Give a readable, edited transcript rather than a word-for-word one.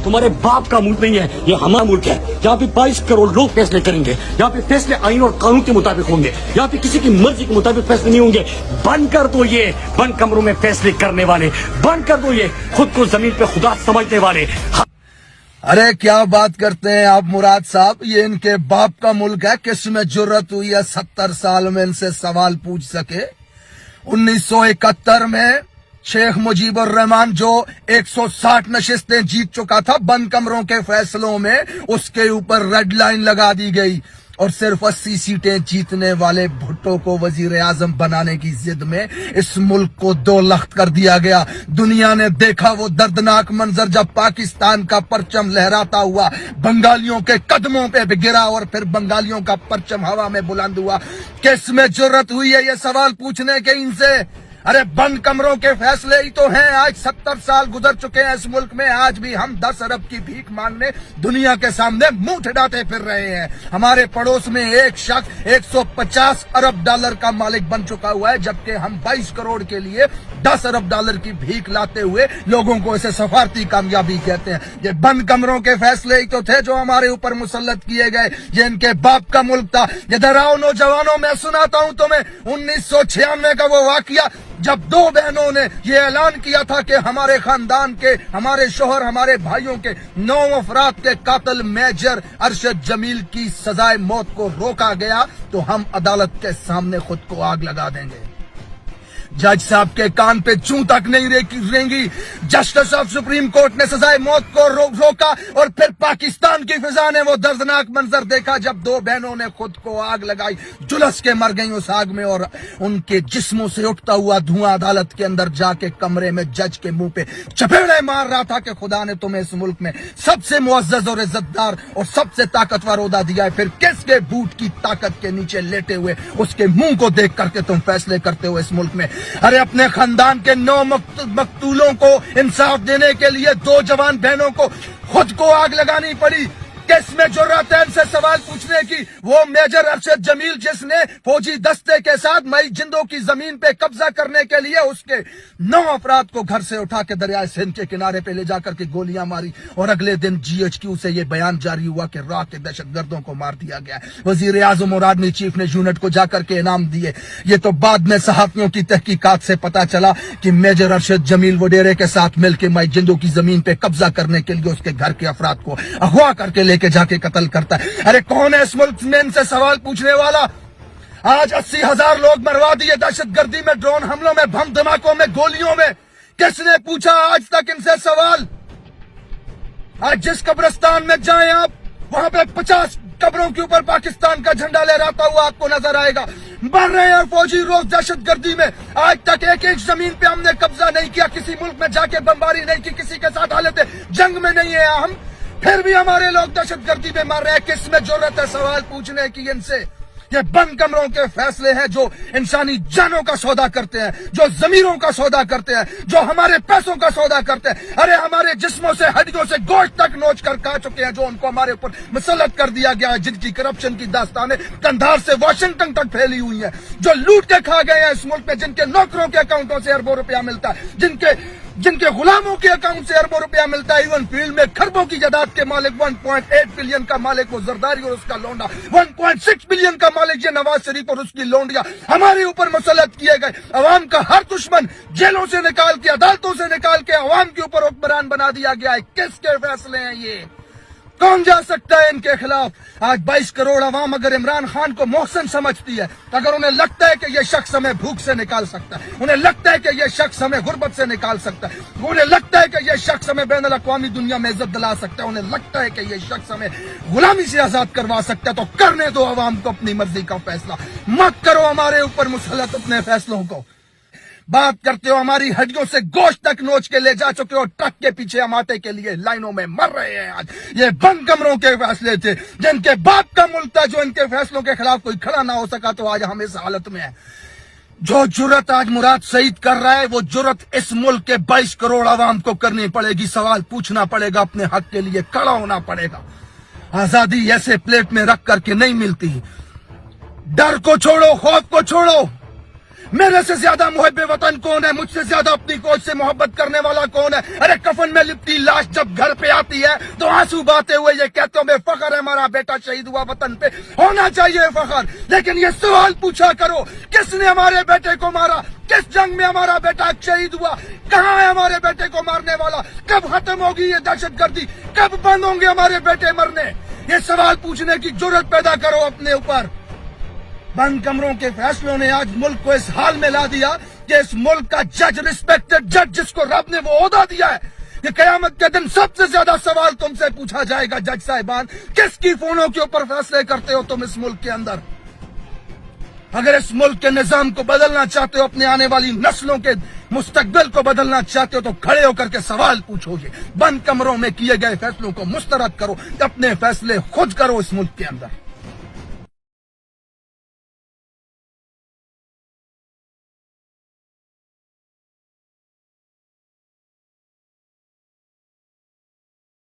तुम्हारे बाप का मुल्क नहीं है, ये हमारा मुल्क है। यहाँ पे 22 करोड़ लोग फैसले करेंगे। यहाँ पे फैसले आइन और कानून के मुताबिक होंगे। यहाँ पे किसी की मर्जी के मुताबिक फैसले नहीं होंगे। बंद कर दो ये बंद कमरों में फैसले करने वाले, बंद कर दो ये खुद को जमीन पे खुदा समझने वाले। अरे क्या बात करते हैं आप मुराद साहब, ये इनके बाप का मुल्क है, किसमें जुर्रत हुई है 70 साल में इनसे सवाल पूछ सके। 1971 में शेख मुजीबुर रहमान जो 160 नशिस्तें जीत चुका था बंद कमरों के फैसलों में, उसके ऊपर रेड लाइन लगा दी गई और सिर्फ 80 सीटें जीतने वाले भुट्टो को वजीर आजम बनाने की जिद में इस मुल्क को 2 लख्त कर दिया गया। दुनिया ने देखा वो दर्दनाक मंजर जब पाकिस्तान का परचम लहराता हुआ बंगालियों के कदमों पे गिरा और फिर बंगालियों का परचम हवा में बुलंद हुआ। किस में जुर्रत हुई है ये सवाल पूछने के इनसे? अरे बंद कमरों के फैसले ही तो हैं। आज 70 साल गुजर चुके हैं इस मुल्क में, आज भी हम 10 अरब की भीख मांगने दुनिया के सामने मुंह ठिठाते फिर रहे हैं। हमारे पड़ोस में एक शख्स 150 अरब डॉलर का मालिक बन चुका हुआ है, जबकि हम 22 करोड़ के लिए 10 अरब डॉलर की भीख लाते हुए लोगों को इसे सफारती कामयाबी कहते हैं। ये बंद कमरों के फैसले ही तो थे जो हमारे ऊपर मुसल्लत किए गए। ये इनके बाप का मुल्क था। इधर आओ नौजवानों, मैं सुनाता हूं तुम्हें 1996 का वो वाकया जब 2 बहनों ने ये ऐलान किया था कि हमारे खानदान के, हमारे शोहर, हमारे भाइयों के 9 अफराद के कातिल मेजर अरशद जमील की सजाए मौत को रोका गया तो हम अदालत के सामने खुद को आग लगा देंगे। जज साहब के कान पे चूं तक नहीं रेंगी। जस्टिस ऑफ सुप्रीम कोर्ट ने सजाए मौत को रोका और फिर पाकिस्तान की फिजा ने वो दर्दनाक मंजर देखा जब 2 बहनों ने खुद को आग लगाई, झुलस के मर गई उस आग में और उनके जिस्मों से उठता हुआ धुआं अदालत के अंदर जाके कमरे में जज के मुंह पे चपेड़े मार रहा था कि खुदा ने तुम्हें इस मुल्क में सबसे मुअज्जज और इज्जतदार और सबसे ताकतवर ओहदा दिया है, फिर किसके बूट की ताकत के नीचे लेटे हुए उसके मुंह को देख करके तुम फैसले करते हो इस मुल्क में। अरे अपने खानदान के 9 मकतूलों को इंसाफ देने के लिए 2 जवान बहनों को खुद को आग लगानी पड़ी। किस में जुर्रत है इनसे सवाल पूछने की? वो मेजर अरशद जमील जिसने फौजी दस्ते के साथ मई जिंदों की जमीन पे कब्जा करने के लिए उसके 9 अफराद को घर से उठा के दरियाए सिंध के किनारे पे ले जाकर के गोलियां मारी और अगले दिन GHQ से ये बयान जारी हुआ कि राह के दहशतगर्दों को मार दिया गया। वजीर आजम और आर्मी चीफ ने यूनिट को जाकर के इनाम दिए। ये तो बाद में सहाफियों की तहकीकात से पता चला कि मेजर अरशद जमील वडेरे के साथ मिलकर मई जिंदों की जमीन पे कब्जा करने के लिए उसके घर के अफराद को अगवा करके के जाके कत्ल करता है। अरे कौन है इस मुल्क में इनसे सवाल पूछने वाला? आज 80,000 लोग मरवा दिए दहशतगर्दी में, ड्रोन हमलों में, बम धमाकों में, गोलियों में। किसने पूछा आज तक इनसे सवाल? आज जिस कब्रिस्तान में जाएं आप, वहां पे 50 कब्रों के ऊपर पाकिस्तान का झंडा लहराता हुआ आपको नजर आएगा। मर रहे हैं फौजी रोज दहशतगर्दी में। आज तक एक जमीन पे हमने कब्जा नहीं किया, किसी मुल्क में जाके बमबारी नहीं की, किसी के साथ हालत जंग में नहीं है हम, फिर भी हमारे लोग दहशतगर्दी में मर रहे हैं। किस में जरूरत है सवाल पूछने की इनसे? ये बंद कमरों के फैसले हैं जो इंसानी जानों का सौदा करते हैं, जो जमीरों का सौदा करते हैं, जो हमारे पैसों का सौदा करते हैं। अरे हमारे जिस्मों से, हड्डियों से गोश्त तक नोच कर खा चुके हैं, जो उनको हमारे ऊपर मुसल्लत कर दिया गया है, जिनकी करप्शन की दास्तानें कंधार से वाशिंगटन तक फैली हुई हैं, जो लूट के खा गए हैं इस मुल्क में, जिनके नौकरों के अकाउंटों से अरबों रुपया मिलता है, जिनके गुलामों के अकाउंट से अरबों रुपया मिलता है। इवन फील्ड में खरबों की जायदाद के मालिक, 1.8 बिलियन का मालिक वो जरदारी और उसका लोंडा, 1.6 बिलियन का मालिक ये नवाज शरीफ और उसकी लोंडिया हमारे ऊपर मुसल्लत किए गए। अवाम का हर दुश्मन जेलों से निकाल के, अदालतों से निकाल के अवाम के ऊपर हुक्मरान बना दिया गया है। किसके फैसले हैं ये? कौन जा सकता है इनके खिलाफ? आज 22 करोड़ अवाम अगर इमरान खान को मोहसिन समझती है, अगर उन्हें लगता है कि यह शख्स हमें भूख से निकाल सकता है, उन्हें लगता है कि यह शख्स हमें गुर्बत से निकाल सकता है, उन्हें लगता है कि यह शख्स हमें बैनुल अक़वामी दुनिया में इज्जत दिला सकता है, उन्हें लगता है कि यह शख्स हमें गुलामी से आजाद करवा सकता है, तो करने दो अवाम को अपनी मर्जी का फैसला। मत करो हमारे ऊपर मुसल्लत अपने फैसलों को। बात करते हो हमारी हड्डियों से गोश्त तक नोच के ले जा चुके हो, ट्रक के पीछे हम आटे के लिए लाइनों में मर रहे हैं। आज ये बंद कमरों के फैसले थे, जिनके बाप का मुल्क था, जो इनके फैसलों के खिलाफ कोई खड़ा ना हो सका, तो आज हम इस हालत में हैं। जो जुर्रत आज मुराद सईद कर रहा है, वो जुर्रत इस मुल्क के 22 करोड़ आवाम को करनी पड़ेगी। सवाल पूछना पड़ेगा, अपने हक के लिए खड़ा होना पड़ेगा। आजादी ऐसे प्लेट में रख करके नहीं मिलती। डर को छोड़ो, खौफ को छोड़ो, میرے سے زیادہ محب وطن کون ہے؟ مجھ سے زیادہ اپنی کوچ سے محبت کرنے والا کون ہے؟ ارے کفن میں لپٹی لاش جب گھر پہ آتی ہے تو آنسو بہاتے ہوئے یہ کہتے ہو میں فخر ہے ہمارا بیٹا شہید ہوا، وطن پہ ہونا چاہیے فخر، لیکن یہ سوال پوچھا کرو کس نے ہمارے بیٹے کو مارا؟ کس جنگ میں ہمارا بیٹا شہید ہوا؟ کہاں ہے ہمارے بیٹے کو مارنے والا؟ کب ختم ہوگی یہ دہشت گردی؟ کب بند ہوں گے ہمارے بیٹے مرنے؟ یہ سوال پوچھنے کی جرت پیدا کرو اپنے اوپر۔ بند کمروں کے فیصلوں نے آج ملک کو اس حال میں لا دیا کہ اس ملک کا جج، ریسپیکٹڈ جج جس کو رب نے وہ عہدہ دیا ہے کہ قیامت کے دن سب سے زیادہ سوال تم سے پوچھا جائے گا، جج صاحبان کس کی فونوں کے اوپر فیصلے کرتے ہو تم اس ملک کے اندر؟ اگر اس ملک کے نظام کو بدلنا چاہتے ہو، اپنے آنے والی نسلوں کے مستقبل کو بدلنا چاہتے ہو تو کھڑے ہو کر کے سوال پوچھو گے۔ بند کمروں میں کیے گئے فیصلوں کو مسترد کرو، اپنے فیصلے خود کرو اس ملک کے اندر۔